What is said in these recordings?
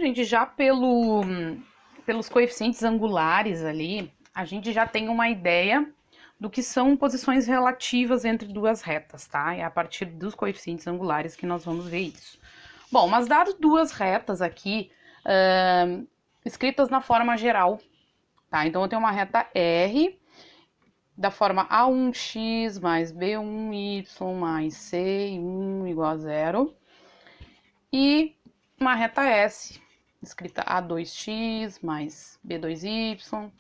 gente, já pelos coeficientes angulares ali, a gente já tem uma ideia do que são posições relativas entre duas retas, tá? É a partir dos coeficientes angulares que nós vamos ver isso. Bom, mas dado duas retas aqui, escritas na forma geral, tá? Então eu tenho uma reta R da forma A1x mais B1y mais C1 igual a zero, e uma reta S, escrita A2x mais B2y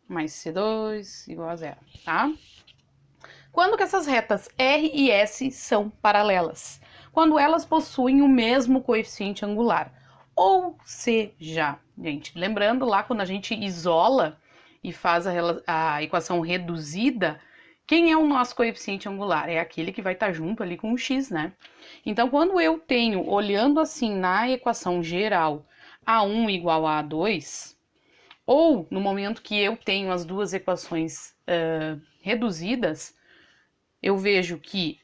mais C2 igual a zero, tá? Quando que essas retas R e S são paralelas? Quando elas possuem o mesmo coeficiente angular. Ou seja, gente, lembrando lá quando a gente isola e faz a equação reduzida, quem é o nosso coeficiente angular? É aquele que vai estar junto ali com o x, né? Então, quando eu tenho, olhando assim na equação geral, A1 igual a A2, ou no momento que eu tenho as duas equações reduzidas, eu vejo que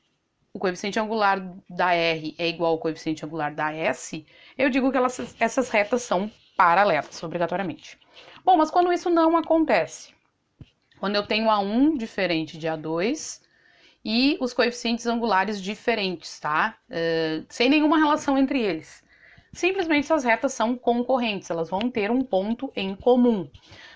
o coeficiente angular da R é igual ao coeficiente angular da S, eu digo que essas retas são paralelas, obrigatoriamente. Bom, mas quando isso não acontece? Quando eu tenho A1 diferente de A2 e os coeficientes angulares diferentes, tá? Sem nenhuma relação entre eles. Simplesmente essas retas são concorrentes, elas vão ter um ponto em comum.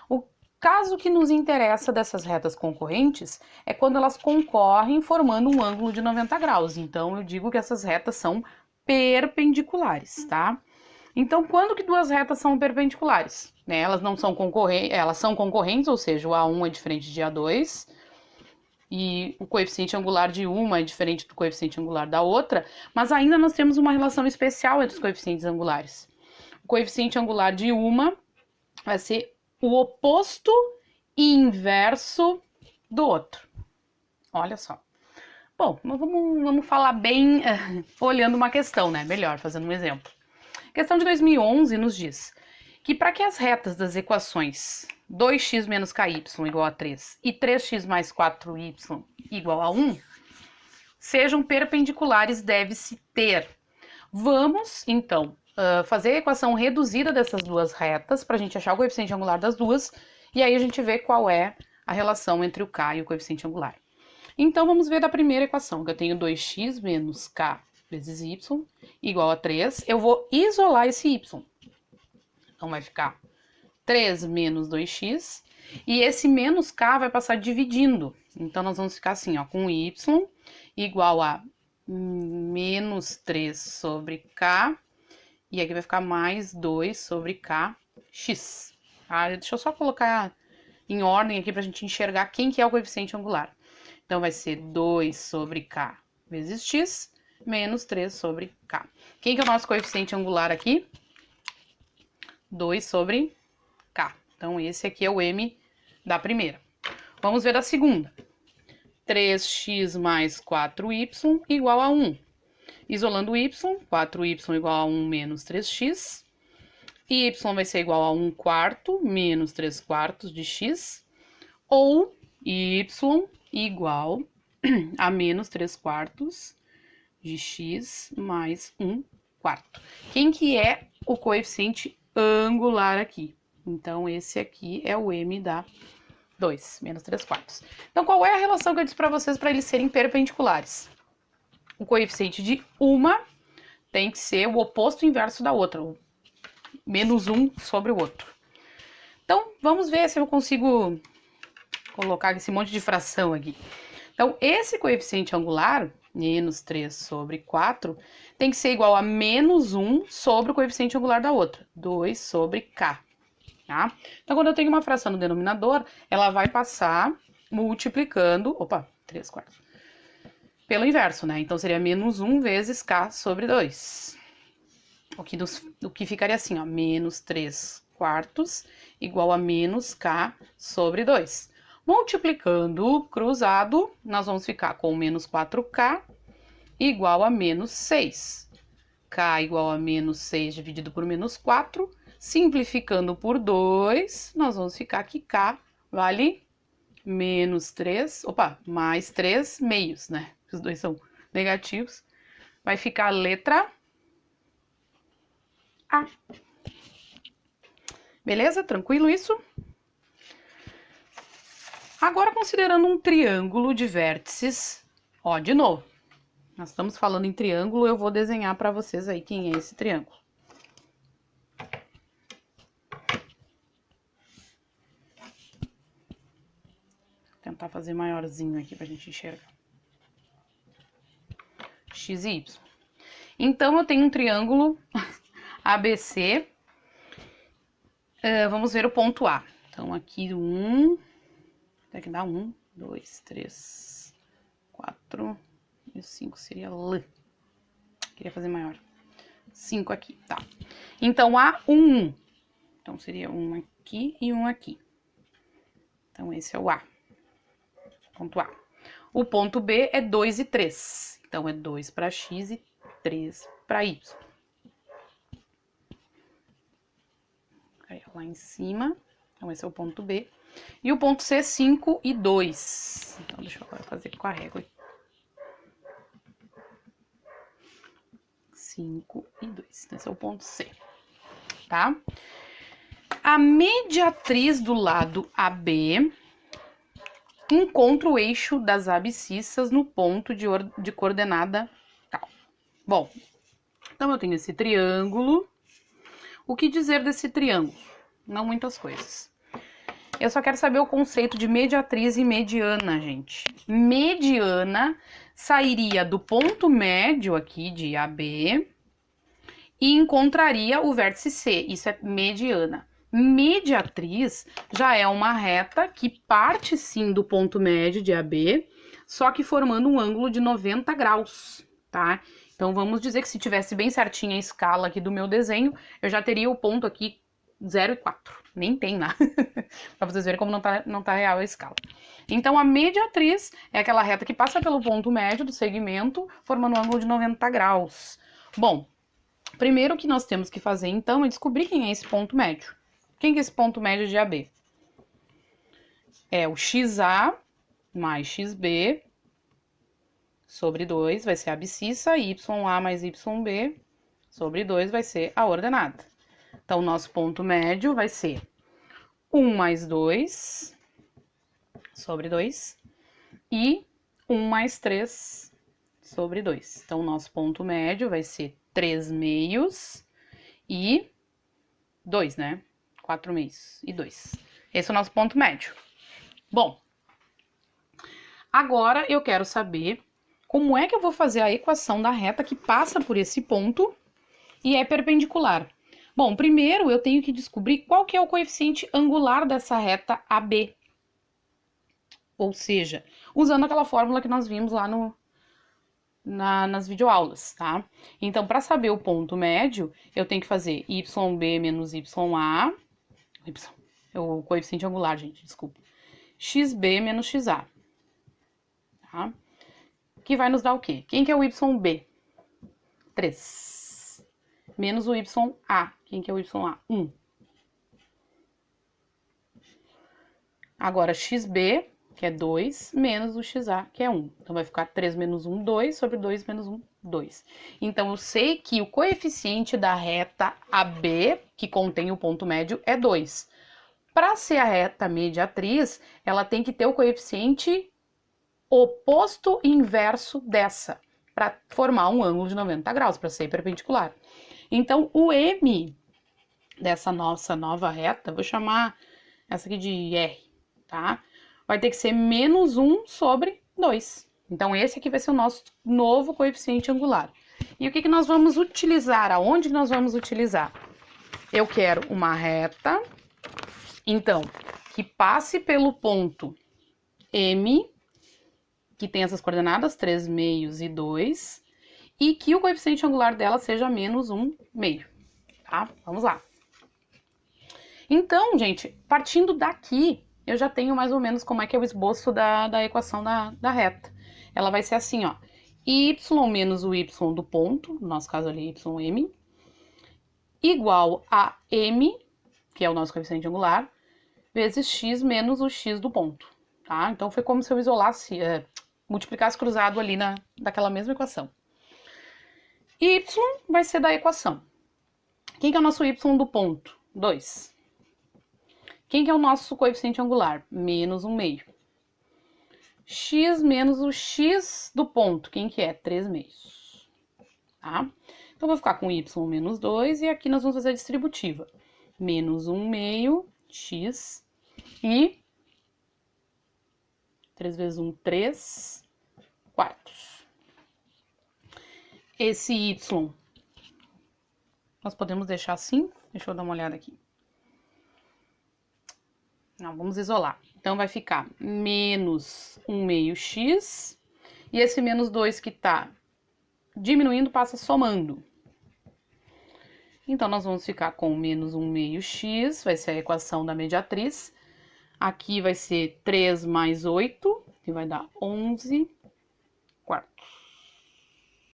O caso que nos interessa dessas retas concorrentes é quando elas concorrem formando um ângulo de 90 graus. Então, eu digo que essas retas são perpendiculares, tá? Então, quando que duas retas são perpendiculares? Né? Elas não são concorrentes, elas são concorrentes, ou seja, o A1 é diferente de A2 e o coeficiente angular de uma é diferente do coeficiente angular da outra, mas ainda nós temos uma relação especial entre os coeficientes angulares. O coeficiente angular de uma vai ser o oposto e inverso do outro. Olha só. Bom, vamos falar bem olhando uma questão, né? Melhor, fazendo um exemplo. A questão de 2011 nos diz que para que as retas das equações 2x menos ky igual a 3 e 3x mais 4y igual a 1 sejam perpendiculares, deve-se ter. Vamos, então, fazer a equação reduzida dessas duas retas para a gente achar o coeficiente angular das duas e aí a gente vê qual é a relação entre o k e o coeficiente angular. Então, vamos ver da primeira equação, que eu tenho 2x menos k vezes y igual a 3. Eu vou isolar esse y. Então, vai ficar 3 menos 2x. E esse menos k vai passar dividindo. Então, nós vamos ficar assim, ó, com y igual a menos 3 sobre k. E aqui vai ficar mais 2 sobre kx. Tá? Deixa eu só colocar em ordem aqui para a gente enxergar quem que é o coeficiente angular. Então, vai ser 2 sobre k vezes x, menos 3 sobre k. Quem que é o nosso coeficiente angular aqui? 2 sobre k. Então, esse aqui é o m da primeira. Vamos ver da segunda. 3x mais 4y igual a 1. Isolando y, 4y igual a 1 menos 3x. E y vai ser igual a 1 quarto menos 3 quartos de x. Ou y igual a menos 3 quartos de x mais 1 quarto. Quem que é o coeficiente angular aqui? Então, esse aqui é o m da 2, menos 3 quartos. Então, qual é a relação que eu disse para vocês para eles serem perpendiculares? O coeficiente de uma tem que ser o oposto inverso da outra, o menos 1 sobre o outro. Então, vamos ver se eu consigo colocar esse monte de fração aqui. Então, esse coeficiente angular, menos 3 sobre 4, tem que ser igual a menos 1 sobre o coeficiente angular da outra, 2 sobre k. Tá? Então, quando eu tenho uma fração no denominador, ela vai passar multiplicando, 3 quartos, pelo inverso, né? Então, seria menos 1 vezes k sobre 2. O que ficaria assim, ó, menos 3 quartos igual a menos k sobre 2. Multiplicando cruzado, nós vamos ficar com menos 4k igual a menos 6. K igual a menos 6 dividido por menos 4. Simplificando por 2, nós vamos ficar que k vale menos 3, mais 3 meios, né? Os dois são negativos. Vai ficar a letra A. Beleza? Tranquilo isso? Agora, considerando um triângulo de vértices, ó, de novo, nós estamos falando em triângulo, eu vou desenhar para vocês aí quem é esse triângulo. Vou tentar fazer maiorzinho aqui pra gente enxergar. X e Y. Então, eu tenho um triângulo ABC. Vamos ver o ponto A. Então, aqui tem que dar 1, 2, 3, 4 e o 5 seria L. Queria fazer maior. 5 aqui, tá. Então, A1. Então, seria um aqui e um aqui. Então, esse é o A. Ponto A. O ponto B é 2 e 3. Então, é 2 para X e 3 para Y. Aí, lá em cima. Então, esse é o ponto B. E o ponto C, 5 e 2. Então, deixa eu agora fazer com a régua. 5 e 2. Esse é o ponto C. Tá? A mediatriz do lado AB encontra o eixo das abscissas no ponto de coordenada tal. Bom, então eu tenho esse triângulo. O que dizer desse triângulo? Não muitas coisas. Eu só quero saber o conceito de mediatriz e mediana, gente. Mediana sairia do ponto médio aqui de AB e encontraria o vértice C. Isso é mediana. Mediatriz já é uma reta que parte sim do ponto médio de AB, só que formando um ângulo de 90 graus, tá? Então vamos dizer que se tivesse bem certinha a escala aqui do meu desenho, eu já teria o ponto aqui 0 e 4. Nem tem nada. Pra vocês verem como não tá real a escala. Então a mediatriz é aquela reta que passa pelo ponto médio do segmento, formando um ângulo de 90 graus. Bom, primeiro o que nós temos que fazer então é descobrir quem é esse ponto médio. Quem que é esse ponto médio de AB? É o XA mais XB sobre 2 vai ser a abscissa, YA mais YB sobre 2 vai ser a ordenada. Então, o nosso ponto médio vai ser 1 mais 2 sobre 2 e 1 mais 3 sobre 2. Então, o nosso ponto médio vai ser 3 meios e 2, né? 4 meios e 2. Esse é o nosso ponto médio. Bom, agora eu quero saber como é que eu vou fazer a equação da reta que passa por esse ponto e é perpendicular. Bom, primeiro eu tenho que descobrir qual que é o coeficiente angular dessa reta AB. Ou seja, usando aquela fórmula que nós vimos lá nas videoaulas, tá? Então, para saber o ponto médio, eu tenho que fazer YB menos YA, o coeficiente angular, gente, desculpa, XB menos XA, tá? Que vai nos dar o quê? Quem que é o YB? 3. Menos o YA. Quem que é o YA? 1. Agora, XB, que é 2, menos o XA, que é 1. Então, vai ficar 3 menos 1, 2, sobre 2 menos 1, 2. Então, eu sei que o coeficiente da reta AB, que contém o ponto médio, é 2. Para ser a reta mediatriz, ela tem que ter o coeficiente oposto e inverso dessa, para formar um ângulo de 90 graus, para ser perpendicular. Então, o M dessa nossa nova reta, vou chamar essa aqui de R, tá? Vai ter que ser menos 1 sobre 2. Então, esse aqui vai ser o nosso novo coeficiente angular. E o que nós vamos utilizar? Aonde nós vamos utilizar? Eu quero uma reta, então, que passe pelo ponto M, que tem essas coordenadas, 3 meios e 2, e que o coeficiente angular dela seja menos 1 meio, tá? Vamos lá. Então, gente, partindo daqui, eu já tenho mais ou menos como é que é o esboço da equação da reta. Ela vai ser assim, ó, y menos o y do ponto, no nosso caso ali, ym, igual a m, que é o nosso coeficiente angular, vezes x menos o x do ponto, tá? Então, foi como se eu isolasse, multiplicasse cruzado ali daquela mesma equação. Y vai ser da equação. Quem que é o nosso y do ponto? 2. Quem que é o nosso coeficiente angular? Menos 1 meio. X menos o x do ponto, quem que é? 3 meios. Tá? Então, vou ficar com y menos 2 e aqui nós vamos fazer a distributiva. Menos 1 meio, x, e 3 vezes 1, 3 quartos. Esse y, nós podemos deixar assim? Deixa eu dar uma olhada aqui. Não, vamos isolar. Então, vai ficar menos 1 meio x, e esse menos 2 que tá diminuindo passa somando. Então, nós vamos ficar com menos 1 meio x, vai ser a equação da mediatriz. Aqui vai ser 3 mais 8, que vai dar 11 quartos.